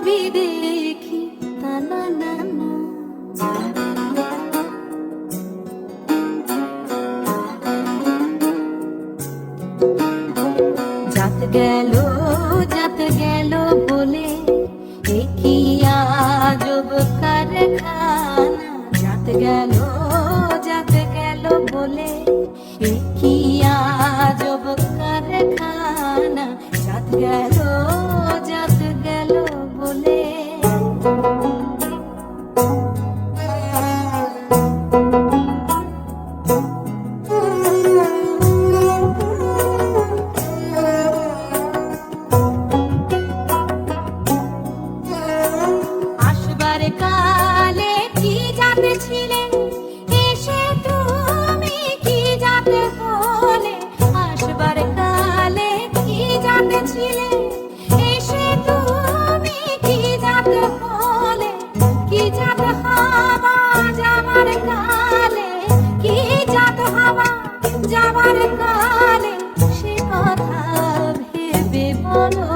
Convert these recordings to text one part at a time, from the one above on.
ছবি দেখি তা না না না। জাত গেল বলে এ কি আজব কারখানা। জাত গেল বলে এ কি আজব কারখানা। জাত গেল বলে। কালে কি জাতে ছিলে এসে তুমি কি জাতে হলে। আসবার কালে কি জাতে ছিলে এসে তুমি কি জাতে হলে। কি জাতে হবা যাবার কালে, কি জাতে হবা যাবার কালে, সে কথা ভেবে বলো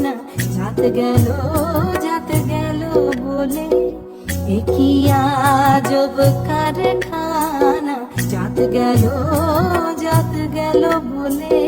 না। জাত গেল বলে এ কি আজব কারখানা। জাত গেল বলে।